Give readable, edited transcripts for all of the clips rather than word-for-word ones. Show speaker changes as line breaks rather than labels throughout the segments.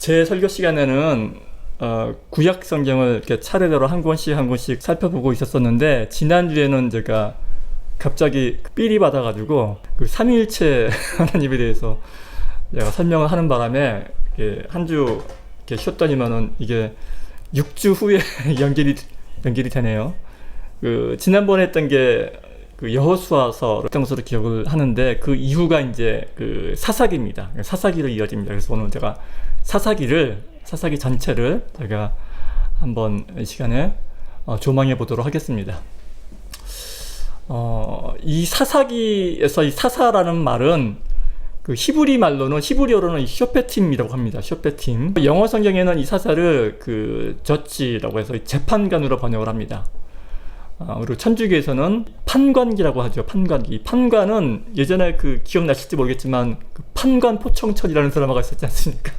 제 설교 시간에는 구약 성경을 이렇게 차례대로 한 권씩 한 권씩 살펴보고 있었었는데, 지난주에는 제가 갑자기 삘이 받아가지고 그 삼위일체 하나님에 대해서 제가 설명을 하는 바람에 한 주 이렇게 쉬었더니만은 이게 6주 후에 연결이 되네요. 그 지난번에 했던 게 그 여호수아서 했던 것으로 기억을 하는데, 그 이후가 이제 그 사사기입니다. 사사기로 이어집니다. 그래서 오늘 제가 사사기 전체를 제가 한번 이 시간에 조망해 보도록 하겠습니다. 이 사사기에서 이 사사라는 말은 그 히브리어로는 쇼페팀이라고 합니다. 쇼페팀. 영어 성경에는 이 사사를 그 저지라고 해서 재판관으로 번역을 합니다. 그리고 천주교에서는 판관기라고 하죠. 판관기. 판관은 예전에 그 기억나실지 모르겠지만 그 판관 포청천이라는 드라마가 있었지 않습니까?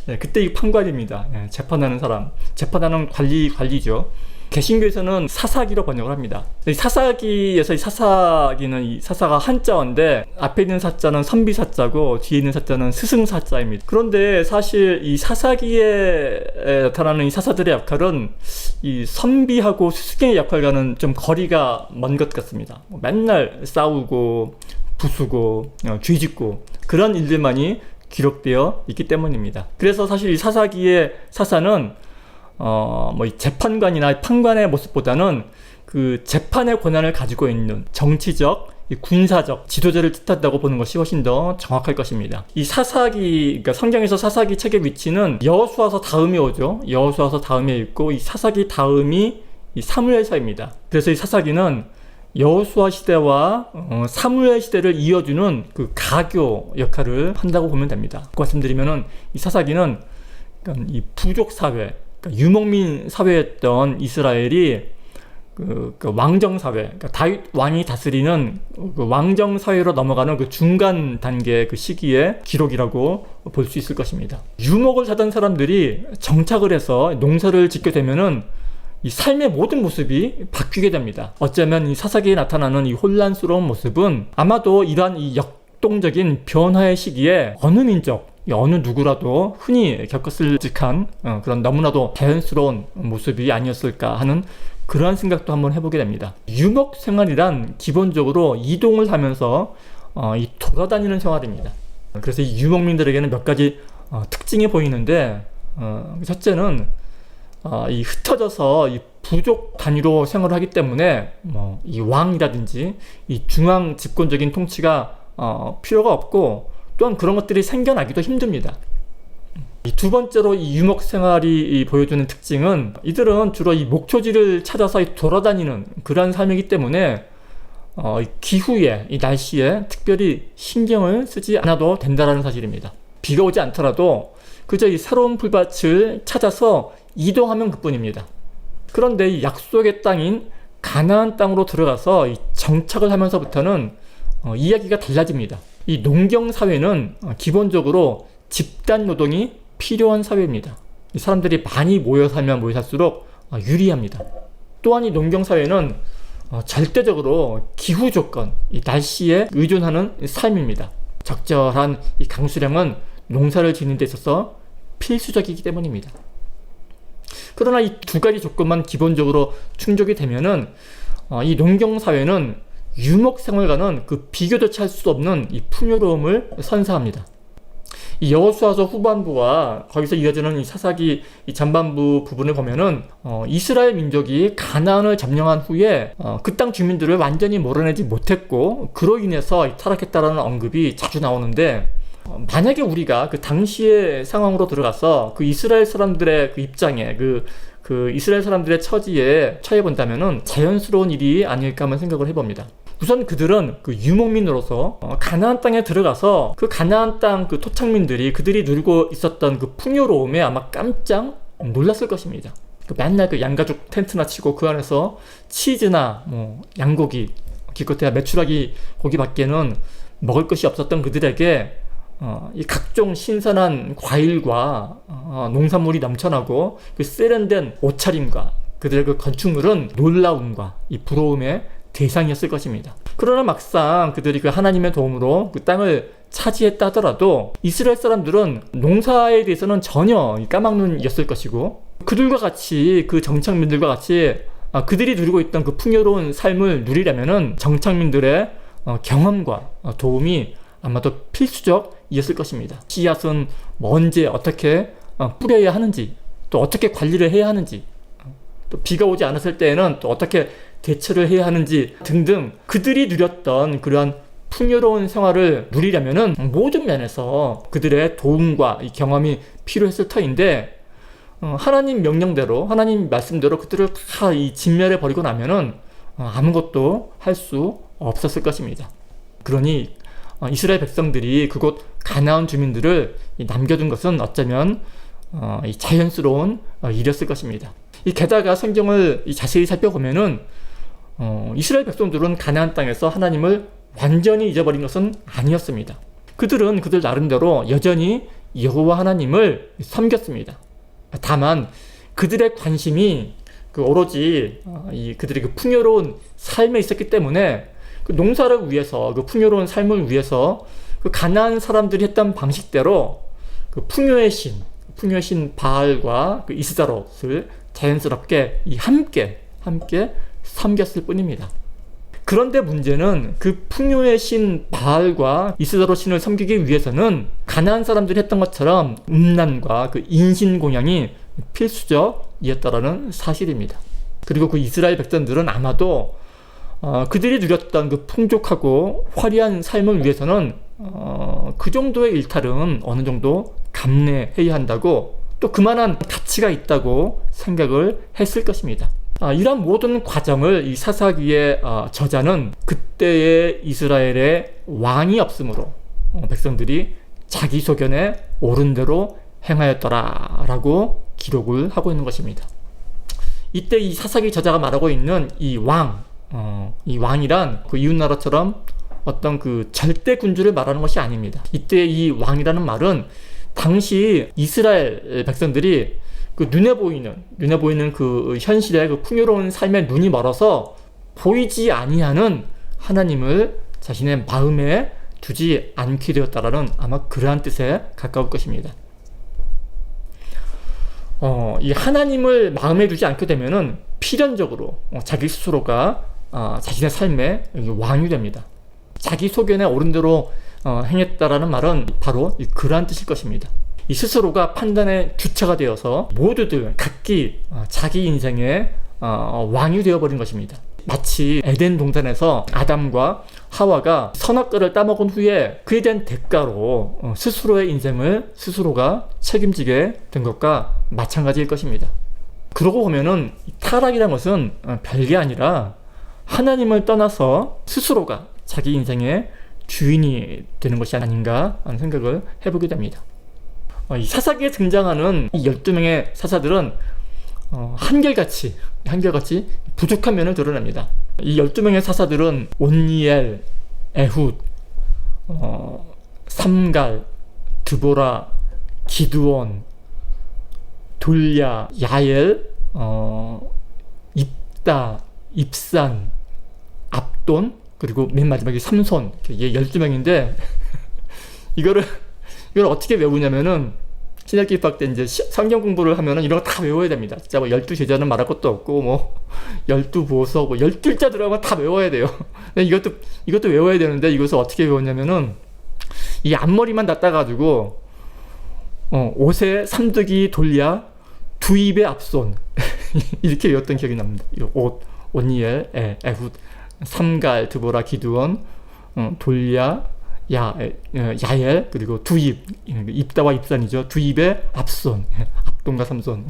네, 그때 이 판관입니다. 네, 재판하는 사람, 재판하는 관리죠. 개신교에서는 사사기로 번역을 합니다. 이 사사기에서 이 사사기는 이 사사가 한자어인데, 앞에 있는 사자는 선비사자고 뒤에 있는 사자는 스승사자입니다. 그런데 사실 이 사사기에 나타나는 이 사사들의 역할은 이 선비하고 스승의 역할과는 좀 거리가 먼 것 같습니다. 맨날 싸우고 부수고 죄짓고 그런 일들만이 기록되어 있기 때문입니다. 그래서 사실 이 사사기의 사사는 이 재판관이나 판관의 모습보다는 그 재판의 권한을 가지고 있는 정치적, 군사적 지도자를 뜻한다고 보는 것이 훨씬 더 정확할 것입니다. 이 사사기, 그러니까 성경에서 사사기 책의 위치는 여호수아서 다음에 오죠. 여호수아서 다음에 있고, 이 사사기 다음이 이 사무엘서입니다. 그래서 이 사사기는 여호수아 시대와 사무엘 시대를 이어주는 그 가교 역할을 한다고 보면 됩니다. 그 말씀드리면은 이 사사기는 이 부족 사회, 그러니까 유목민 사회였던 이스라엘이 그 왕정 사회, 그러니까 다윗 왕이 다스리는 그 왕정 사회로 넘어가는 그 중간 단계 그 시기의 기록이라고 볼 수 있을 것입니다. 유목을 사던 사람들이 정착을 해서 농사를 짓게 되면은 이 삶의 모든 모습이 바뀌게 됩니다. 어쩌면 이 사사기에 나타나는 이 혼란스러운 모습은 아마도 이러한 이 역동적인 변화의 시기에 어느 민족, 어느 누구라도 흔히 겪었을 듯한 그런 너무나도 자연스러운 모습이 아니었을까 하는 그러한 생각도 한번 해보게 됩니다. 유목 생활이란 기본적으로 이동을 하면서 이 돌아다니는 생활입니다. 그래서 이 유목민들에게는 몇 가지 특징이 보이는데, 첫째는 이 흩어져서 이 부족 단위로 생활을 하기 때문에 이 왕이라든지 이 중앙 집권적인 통치가 필요가 없고, 또한 그런 것들이 생겨나기도 힘듭니다. 이 두 번째로 이 유목 생활이 보여주는 특징은, 이들은 주로 이 목초지를 찾아서 돌아다니는 그러한 삶이기 때문에 이 기후에, 이 날씨에 특별히 신경을 쓰지 않아도 된다는 사실입니다. 비가 오지 않더라도 그저 이 새로운 풀밭을 찾아서 이동하면 그뿐입니다. 그런데 이 약속의 땅인 가나안 땅으로 들어가서 이 정착을 하면서부터는 이야기가 달라집니다. 이 농경 사회는 기본적으로 집단 노동이 필요한 사회입니다. 이 사람들이 많이 모여 살면 모여 살수록 유리합니다. 또한 이 농경 사회는 절대적으로 기후 조건, 이 날씨에 의존하는 삶입니다. 적절한 이 강수량은 농사를 짓는 데 있어서 필수적이기 때문입니다. 그러나 이 두 가지 조건만 기본적으로 충족이 되면은 이 농경 사회는 유목 생활과는 그 비교조차 할 수 없는 이 풍요로움을 선사합니다. 이 여호수아서 후반부와 거기서 이어지는 이 사사기 이 전반부 부분을 보면은 이스라엘 민족이 가나안을 점령한 후에 그 땅 주민들을 완전히 몰아내지 못했고, 그로 인해서 타락했다라는 언급이 자주 나오는데, 만약에 우리가 그 당시의 상황으로 들어가서 그 이스라엘 사람들의 그 입장에 그 이스라엘 사람들의 처지에 처해 본다면은 자연스러운 일이 아닐까 한번 생각을 해봅니다. 우선 그들은 그 유목민으로서 가나안 땅에 들어가서 그 가나안 땅 그 토착민들이 그들이 누리고 있었던 그 풍요로움에 아마 깜짝 놀랐을 것입니다. 맨날 그 양가죽 텐트나 치고 그 안에서 치즈나 양고기, 기껏해야 메추라기 고기밖에는 먹을 것이 없었던 그들에게 이 각종 신선한 과일과 농산물이 넘쳐나고 그 세련된 옷차림과 그들의 그 건축물은 놀라움과 이 부러움의 대상이었을 것입니다. 그러나 막상 그들이 그 하나님의 도움으로 그 땅을 차지했다 하더라도 이스라엘 사람들은 농사에 대해서는 전혀 까막눈이었을 것이고, 그들과 같이, 그 정착민들과 같이 그들이 누리고 있던 그 풍요로운 삶을 누리려면은 정착민들의 경험과 도움이 아마도 필수적이었을 것입니다. 씨앗은 언제 어떻게 뿌려야 하는지, 또 어떻게 관리를 해야 하는지, 또 비가 오지 않았을 때에는 또 어떻게 대처를 해야 하는지 등등, 그들이 누렸던 그러한 풍요로운 생활을 누리려면은 모든 면에서 그들의 도움과 이 경험이 필요했을 터인데, 하나님 명령대로, 하나님 말씀대로 그들을 다 이 진멸해 버리고 나면은 아무것도 할 수 없었을 것입니다. 그러니 이스라엘 백성들이 그곳 가나안 주민들을 남겨둔 것은 어쩌면 이 자연스러운 일이었을 것입니다. 게다가 성경을 자세히 살펴보면은 이스라엘 백성들은 가나안 땅에서 하나님을 완전히 잊어버린 것은 아니었습니다. 그들은 그들 나름대로 여전히 여호와 하나님을 섬겼습니다. 다만 그들의 관심이 오로지 그들의 그 풍요로운 삶에 있었기 때문에 그 농사를 위해서, 그 풍요로운 삶을 위해서 그 가나안 사람들이 했던 방식대로 그 풍요의 신 바알과 그 이스다롯을 자연스럽게 함께 섬겼을 뿐입니다. 그런데 문제는 그 풍요의 신 바알과 이스다롯 신을 섬기기 위해서는 가나안 사람들이 했던 것처럼 음란과 그 인신공양이 필수적이었다라는 사실입니다. 그리고 그 이스라엘 백성들은 아마도 그들이 누렸던 그 풍족하고 화려한 삶을 위해서는 그 정도의 일탈은 어느 정도 감내해야 한다고, 또 그만한 가치가 있다고 생각을 했을 것입니다. 이런 모든 과정을 이 사사기의 저자는 그때의 이스라엘의 왕이 없으므로 백성들이 자기 소견에 옳은 대로 행하였더라라고 기록을 하고 있는 것입니다. 이때 이 사사기 저자가 말하고 있는 이 왕이란 그 이웃나라처럼 어떤 그 절대 군주를 말하는 것이 아닙니다. 이때 이 왕이라는 말은 당시 이스라엘 백성들이 그 눈에 보이는 그 현실의 그 풍요로운 삶에 눈이 멀어서 보이지 아니하는 하나님을 자신의 마음에 두지 않게 되었다라는 아마 그러한 뜻에 가까울 것입니다. 이 하나님을 마음에 두지 않게 되면은 필연적으로 자기 스스로가 자신의 삶의 왕이 됩니다. 자기 소견에 옳은 대로 행했다라는 말은 바로 그러한 뜻일 것입니다. 이 스스로가 판단의 주체가 되어서 모두들 각기 자기 인생의 왕이 되어버린 것입니다. 마치 에덴 동산에서 아담과 하와가 선악과를 따먹은 후에 그에 대한 대가로 스스로의 인생을 스스로가 책임지게 된 것과 마찬가지일 것입니다. 그러고 보면은 타락이라는 것은 별게 아니라 하나님을 떠나서 스스로가 자기 인생의 주인이 되는 것이 아닌가 하는 생각을 해보게 됩니다. 이 사사기에 등장하는 이 12명의 사사들은 한결같이 부족한 면을 드러냅니다. 이 12명의 사사들은 온니엘, 에훗, 삼갈, 드보라, 기드온, 돌야, 야엘, 입다, 입산, 압돈, 그리고 맨 마지막에 삼손, 얘 12명인데 이거를 어떻게 외우냐면은 신학기 입학 때 이제 성경 공부를 하면은 이런 거 다 외워야 됩니다. 진짜 뭐 12제자는 말할 것도 없고, 뭐 12보석, 뭐 12자 들어가면 다 외워야 돼요. 이것도 외워야 되는데 이것을 어떻게 외웠냐면은 이 앞머리만 닦아가지고 옷에 삼두기 돌야, 두 입에 앞손 이렇게 외웠던 기억이 납니다. 옷, 온니엘, 에훗, 삼갈, 드보라, 기드온, 돌야, 야엘, 그리고 두 입, 입다와 입산이죠. 두 입에 앞손, 앞돈과 삼손,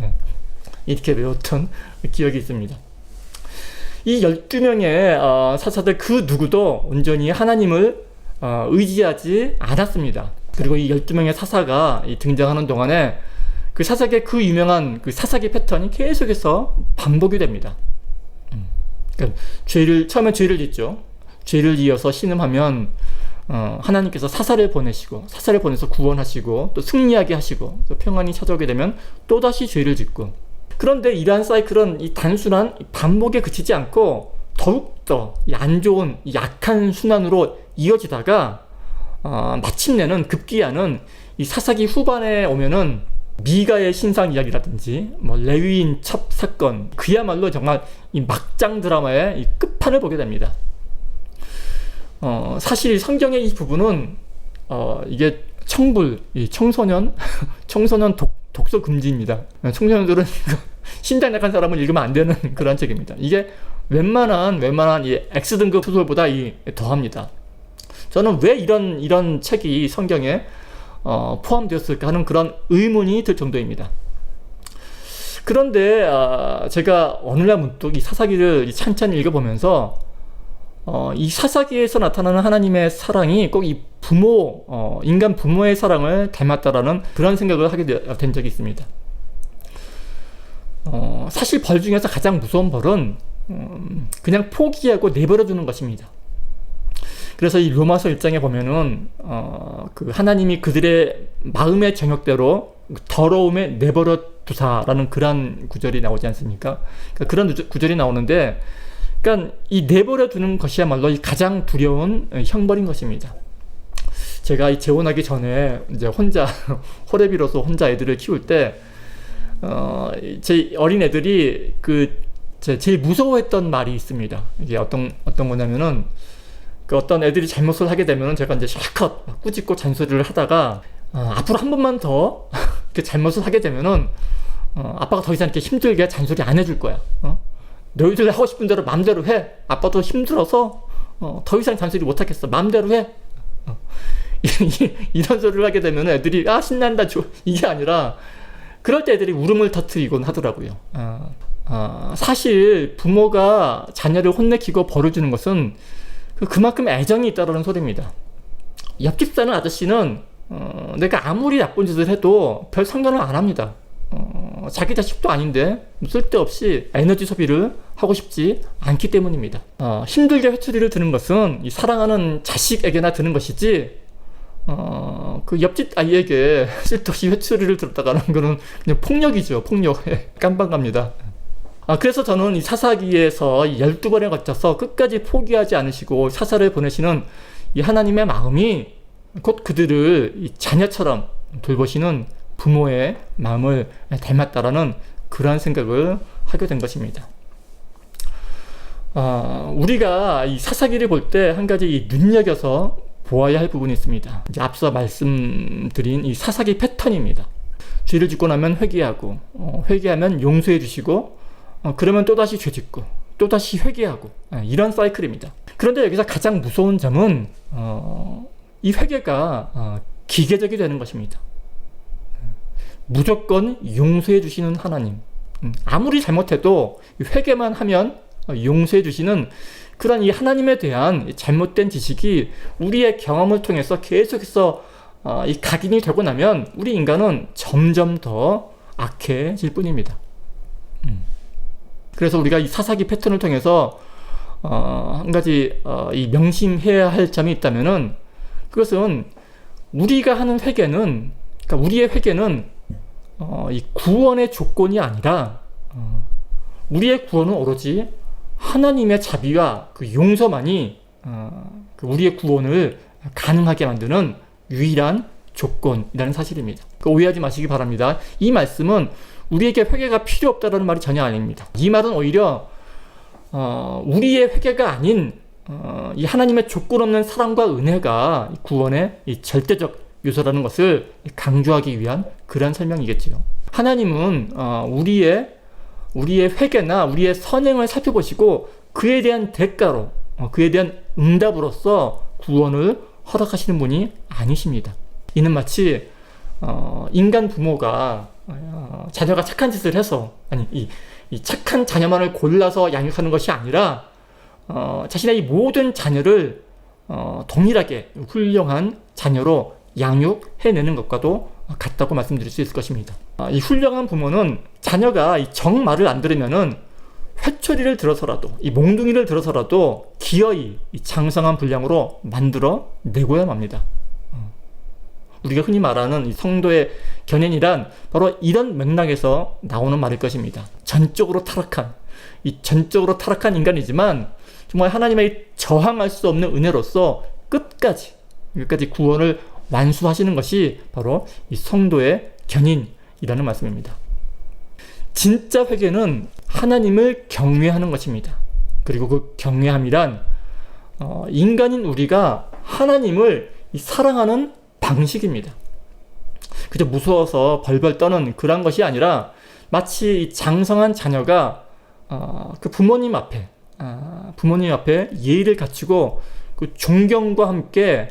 이렇게 외웠던 기억이 있습니다. 이 12명의 사사들 그 누구도 온전히 하나님을 의지하지 않았습니다. 그리고 이 12명의 사사가 등장하는 동안에 그 사사기의 그 유명한 그 사사기 패턴이 계속해서 반복이 됩니다. 그러니까 처음에 죄를 짓죠. 죄를 지어서 신음하면 하나님께서 사사를 보내서 구원하시고 또 승리하게 하시고 또 평안이 찾아오게 되면 또다시 죄를 짓고, 그런데 이러한 사이클은 이 단순한 반복에 그치지 않고 더욱더 안 좋은 약한 순환으로 이어지다가 마침내는 급기야는 이 사사기 후반에 오면은 미가의 신상 이야기라든지 뭐 레위인 첩 사건, 그야말로 정말 이 막장 드라마의 이 끝판을 보게 됩니다. 사실 성경의 이 부분은 이게 청불, 이 청소년 독서 금지입니다. 청소년들은 신장 약한 사람은 읽으면 안 되는 그런 책입니다. 이게 웬만한 이 X등급 소설보다 더합니다. 저는 왜 이런 책이 성경에 포함되었을까 하는 그런 의문이 들 정도입니다. 그런데 제가 어느 날 문득 이 사사기를 찬찬히 읽어보면서 이 사사기에서 나타나는 하나님의 사랑이 꼭 이 인간 부모의 사랑을 닮았다라는 그런 생각을 하게 된 적이 있습니다. 사실 벌 중에서 가장 무서운 벌은 그냥 포기하고 내버려두는 것입니다. 그래서 이 로마서 1장에 보면은 그 하나님이 그들의 마음의 정욕대로 더러움에 내버려 두사라는 그런 구절이 나오지 않습니까? 그러니까 그런 구절이 나오는데, 그러니까 이 내버려 두는 것이야말로 이 가장 두려운 형벌인 것입니다. 제가 이 재혼하기 전에 이제 혼자 호레비로서 혼자 애들을 키울 때 제 어린 애들이 제일 무서워했던 말이 있습니다. 이게 어떤 거냐면은, 어떤 애들이 잘못을 하게 되면은 제가 이제 실컷 꾸짖고 잔소리를 하다가 앞으로 한 번만 더 이렇게 잘못을 하게 되면은 아빠가 더 이상 이렇게 힘들게 잔소리 안 해줄 거야. 너희들 하고 싶은 대로 맘대로 해. 아빠도 힘들어서 더 이상 잔소리 못 하겠어. 맘대로 해. 이런 소리를 하게 되면 애들이 신난다 이게 아니라, 그럴 때 애들이 울음을 터뜨리곤 하더라고요. 사실 부모가 자녀를 혼내키고 벌을 주는 것은 그만큼 애정이 있다는 소리입니다. 옆집 사는 아저씨는 내가 아무리 나쁜 짓을 해도 별 상관을 안 합니다. 자기 자식도 아닌데 쓸데없이 에너지 소비를 하고 싶지 않기 때문입니다. 힘들게 회초리를 드는 것은 이 사랑하는 자식에게나 드는 것이지, 그 옆집 아이에게 쓸데없이 회초리를 들었다가는 거는 그냥 폭력이죠. 폭력. 깜빡합니다. 그래서 저는 이 사사기에서 12번에 걸쳐서 끝까지 포기하지 않으시고 사사를 보내시는 이 하나님의 마음이 곧 그들을 이 자녀처럼 돌보시는 부모의 마음을 닮았다라는 그러한 생각을 하게 된 것입니다. 우리가 이 사사기를 볼 때 한 가지 눈여겨서 보아야 할 부분이 있습니다. 이제 앞서 말씀드린 이 사사기 패턴입니다. 죄를 짓고 나면 회개하고, 회개하면 용서해 주시고, 그러면 또다시 죄 짓고 또다시 회개하고, 이런 사이클입니다. 그런데 여기서 가장 무서운 점은 이 회개가 기계적이 되는 것입니다. 무조건 용서해 주시는 하나님, 아무리 잘못해도 회개만 하면 용서해 주시는 그런 이 하나님에 대한 잘못된 지식이 우리의 경험을 통해서 계속해서 이 각인이 되고 나면 우리 인간은 점점 더 악해질 뿐입니다. 그래서 우리가 이 사사기 패턴을 통해서 한 가지 이 명심해야 할 점이 있다면은, 그것은 우리가 하는 회개는, 그러니까 우리의 회개는 이 구원의 조건이 아니라 우리의 구원은 오로지 하나님의 자비와 그 용서만이 우리의 구원을 가능하게 만드는 유일한 조건이라는 사실입니다. 오해하지 마시기 바랍니다. 이 말씀은 우리에게 회개가 필요 없다는 말이 전혀 아닙니다. 이 말은 오히려 우리의 회개가 아닌 이 하나님의 조건 없는 사랑과 은혜가 구원의 이 절대적 요소라는 것을 강조하기 위한 그런 설명이겠지요. 하나님은 우리의 회개나 우리의 선행을 살펴보시고 그에 대한 대가로, 그에 대한 응답으로서 구원을 허락하시는 분이 아니십니다. 이는 마치 인간 부모가 자녀가 착한 짓을 해서, 이 착한 자녀만을 골라서 양육하는 것이 아니라 자신의 이 모든 자녀를 동일하게 훌륭한 자녀로 양육해내는 것과도 같다고 말씀드릴 수 있을 것입니다. 이 훌륭한 부모는 자녀가 이 정말을 안 들으면은 회초리를 들어서라도, 이 몽둥이를 들어서라도 기어이 이 장성한 분량으로 만들어 내고야 맙니다. 우리가 흔히 말하는 이 성도의 견인이란 바로 이런 맥락에서 나오는 말일 것입니다. 전적으로 타락한 인간이지만 정말 하나님의 저항할 수 없는 은혜로서 끝까지 여기까지 구원을 완수하시는 것이 바로 이 성도의 견인이라는 말씀입니다. 진짜 회개는 하나님을 경외하는 것입니다. 그리고 그 경외함이란 인간인 우리가 하나님을 사랑하는 방식입니다. 그저 무서워서 벌벌 떠는 그런 것이 아니라 마치 이 장성한 자녀가 그 부모님 앞에 예의를 갖추고 그 존경과 함께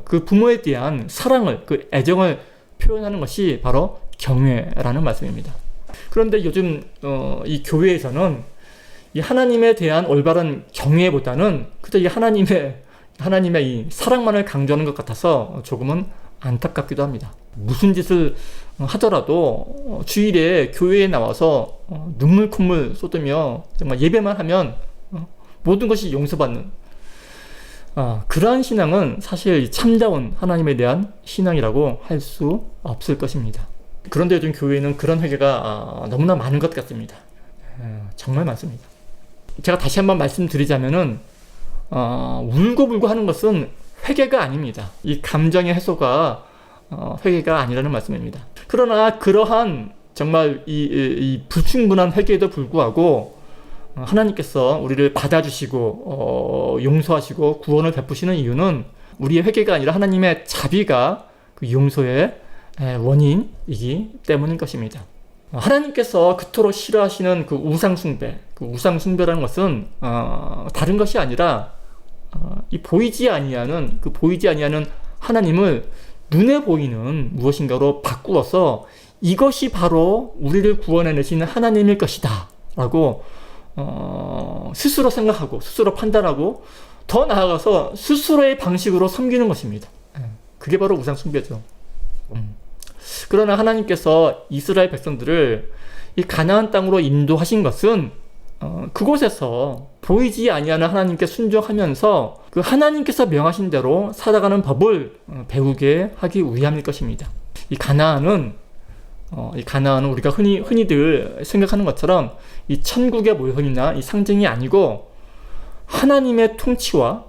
그 부모에 대한 사랑을, 그 애정을 표현하는 것이 바로 경외라는 말씀입니다. 그런데 요즘 이 교회에서는 이 하나님에 대한 올바른 경외보다는 그저 이 하나님의 이 사랑만을 강조하는 것 같아서 조금은 안타깝기도 합니다. 무슨 짓을 하더라도 주일에 교회에 나와서 눈물 콧물 쏟으며 정말 예배만 하면 모든 것이 용서받는 그러한 신앙은 사실 참다운 하나님에 대한 신앙이라고 할 수 없을 것입니다. 그런데 요즘 교회에는 그런 회개가 너무나 많은 것 같습니다. 정말 많습니다. 제가 다시 한번 말씀드리자면은 울고불고 하는 것은 회개가 아닙니다. 이 감정의 해소가 회개가 아니라는 말씀입니다. 그러나 그러한 정말 이 불충분한 회개에도 불구하고 하나님께서 우리를 받아주시고 용서하시고 구원을 베푸시는 이유는 우리의 회개가 아니라 하나님의 자비가 그 용서의 원인이기 때문인 것입니다. 하나님께서 그토록 싫어하시는 그 우상숭배라는 것은 다른 것이 아니라 이 보이지 아니하는 하나님을 눈에 보이는 무엇인가로 바꾸어서 이것이 바로 우리를 구원해내시는 하나님일 것이다 라고 스스로 생각하고 스스로 판단하고 더 나아가서 스스로의 방식으로 섬기는 것입니다. 그게 바로 우상숭배죠. 그러나 하나님께서 이스라엘 백성들을 이 가나안 땅으로 인도하신 것은 그곳에서 보이지 아니하는 하나님께 순종하면서 그 하나님께서 명하신 대로 살아가는 법을 배우게 하기 위함일 것입니다. 이 가나안은 우리가 흔히들 생각하는 것처럼 이 천국의 모형이나 이 상징이 아니고 하나님의 통치와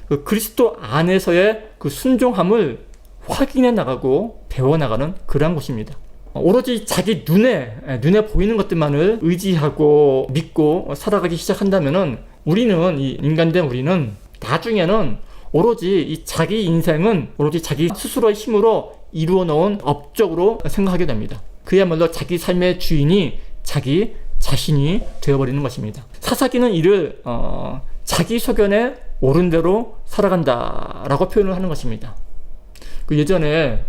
그 그리스도 안에서의 그 순종함을 확인해 나가고 배워나가는 그러한 곳입니다. 오로지 자기 눈에 보이는 것들만을 의지하고 믿고 살아가기 시작한다면은 인간된 우리는 나중에는 오로지 이 자기 인생은 오로지 자기 스스로의 힘으로 이루어 놓은 업적으로 생각하게 됩니다. 그야말로 자기 삶의 주인이 자기 자신이 되어버리는 것입니다. 사사기는 이를 자기 소견에 옳은 대로 살아간다라고 표현을 하는 것입니다. 예전에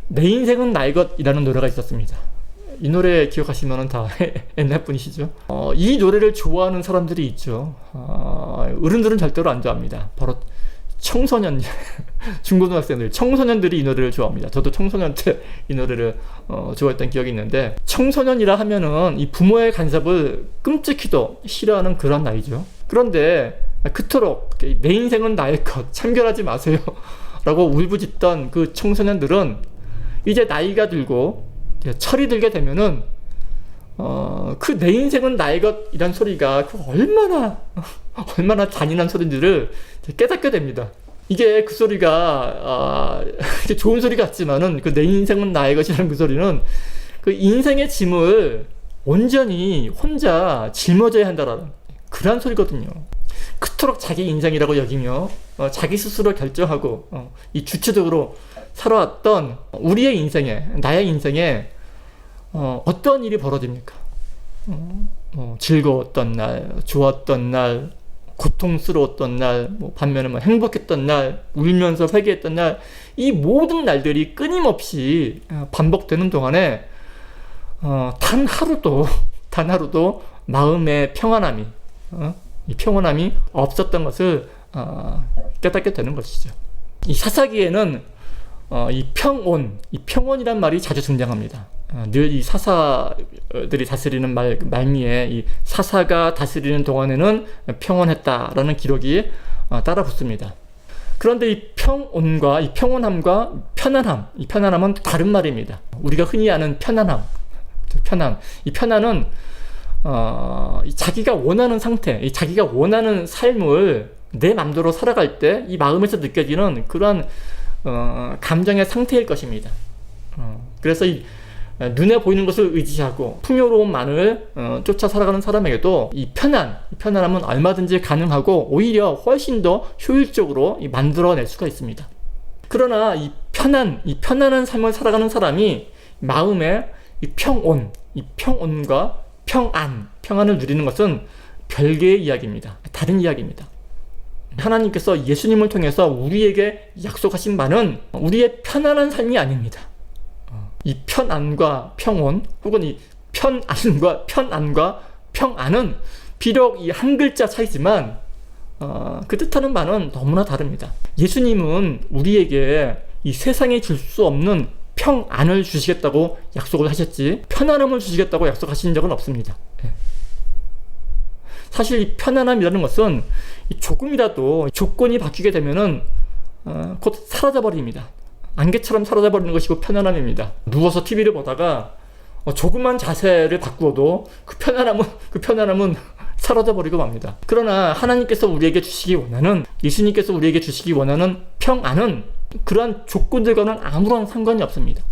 내 인생은 나의 것이라는 노래가 있었습니다. 이 노래 기억하시면 다 옛날 분이시죠. 이 노래를 좋아하는 사람들이 있죠. 어른들은 절대로 안 좋아합니다. 바로 청소년, 중고등학생들, 청소년들이 이 노래를 좋아합니다. 저도 청소년 때 이 노래를 좋아했던 기억이 있는데, 청소년이라 하면은 이 부모의 간섭을 끔찍히도 싫어하는 그런 나이죠. 그런데 그토록 내 인생은 나의 것, 참견하지 마세요 라고 울부짖던 그 청소년들은 이제 나이가 들고 철이 들게 되면은 그 내 인생은 나의 것이란 소리가 얼마나 잔인한 소리인지를 깨닫게 됩니다. 이게 그 소리가 좋은 소리 같지만은 그 내 인생은 나의 것이라는 그 소리는 그 인생의 짐을 온전히 혼자 짊어져야 한다라는 그런 소리거든요. 그토록 자기 인생이라고 여기며 자기 스스로 결정하고 이 주체적으로 살아왔던 우리의 인생에, 나의 인생에 어떤 일이 벌어집니까? 즐거웠던 날, 좋았던 날, 고통스러웠던 날, 반면에 행복했던 날, 울면서 회개했던 날, 이 모든 날들이 끊임없이 반복되는 동안에 단 하루도 마음의 평안함이 이 평온함이 없었던 것을 깨닫게 되는 것이죠. 이 사사기에는 이 평온이란 말이 자주 등장합니다. 늘 이 사사들이 다스리는 말미에 이 사사가 다스리는 동안에는 평온했다라는 기록이 따라 붙습니다. 그런데 이 평온과 이 평온함과 이 편안함은 다른 말입니다. 우리가 흔히 아는 이 편안은 자기가 원하는 상태, 자기가 원하는 삶을 내 맘대로 살아갈 때 이 마음에서 느껴지는 그런 감정의 상태일 것입니다. 그래서 이 눈에 보이는 것을 의지하고 풍요로움만을 쫓아 살아가는 사람에게도 이 편안함은 얼마든지 가능하고 오히려 훨씬 더 효율적으로 만들어낼 수가 있습니다. 그러나 이 편안한 삶을 살아가는 사람이 마음에 이 평온과 평안을 누리는 것은 별개의 이야기입니다. 다른 이야기입니다. 하나님께서 예수님을 통해서 우리에게 약속하신 바는 우리의 편안한 삶이 아닙니다. 이 편안과 평온, 혹은 이 편안과 평안은 비록 이 한 글자 차이지만 그 뜻하는 바는 너무나 다릅니다. 예수님은 우리에게 이 세상에 줄 수 없는 평안을 주시겠다고 약속을 하셨지 편안함을 주시겠다고 약속하신 적은 없습니다. 사실 이 편안함이라는 것은 조금이라도 조건이 바뀌게 되면은 곧 사라져버립니다. 안개처럼 사라져버리는 것이고 편안함입니다. 누워서 TV를 보다가 조그만 자세를 바꾸어도 그 편안함은 사라져버리고 맙니다. 그러나 하나님께서 우리에게 주시기 원하는, 예수님께서 우리에게 주시기 원하는 평안은 그러한 조건들과는 아무런 상관이 없습니다.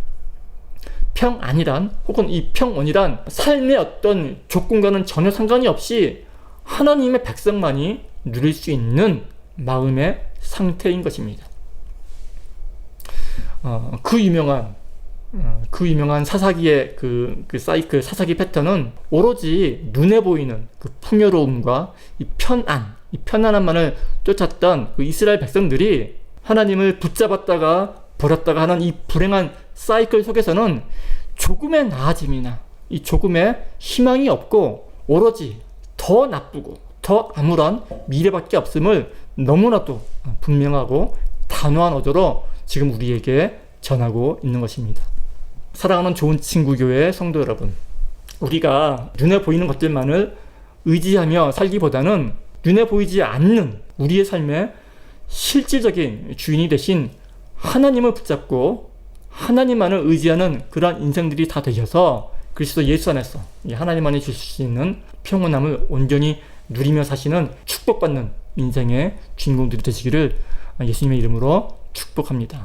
평안이란, 혹은 이 평온이란 삶의 어떤 조건과는 전혀 상관이 없이 하나님의 백성만이 누릴 수 있는 마음의 상태인 것입니다. 그 유명한 사사기의 그 사이클, 사사기 패턴은 오로지 눈에 보이는 그 풍요로움과 이 편안함만을 쫓았던 그 이스라엘 백성들이 하나님을 붙잡았다가 버렸다가 하는 이 불행한 사이클 속에서는 조금의 나아짐이나 이 조금의 희망이 없고 오로지 더 나쁘고 더 암울한 미래밖에 없음을 너무나도 분명하고 단호한 어조로 지금 우리에게 전하고 있는 것입니다. 사랑하는 좋은 친구 교회 성도 여러분, 우리가 눈에 보이는 것들만을 의지하며 살기보다는 눈에 보이지 않는 우리의 삶의 실질적인 주인이 되신 하나님을 붙잡고 하나님만을 의지하는 그러한 인생들이 다 되셔서 그리스도 예수 안에서 하나님만이 주실 수 있는 평온함을 온전히 누리며 사시는 축복받는 인생의 주인공들이 되시기를 예수님의 이름으로 축복합니다.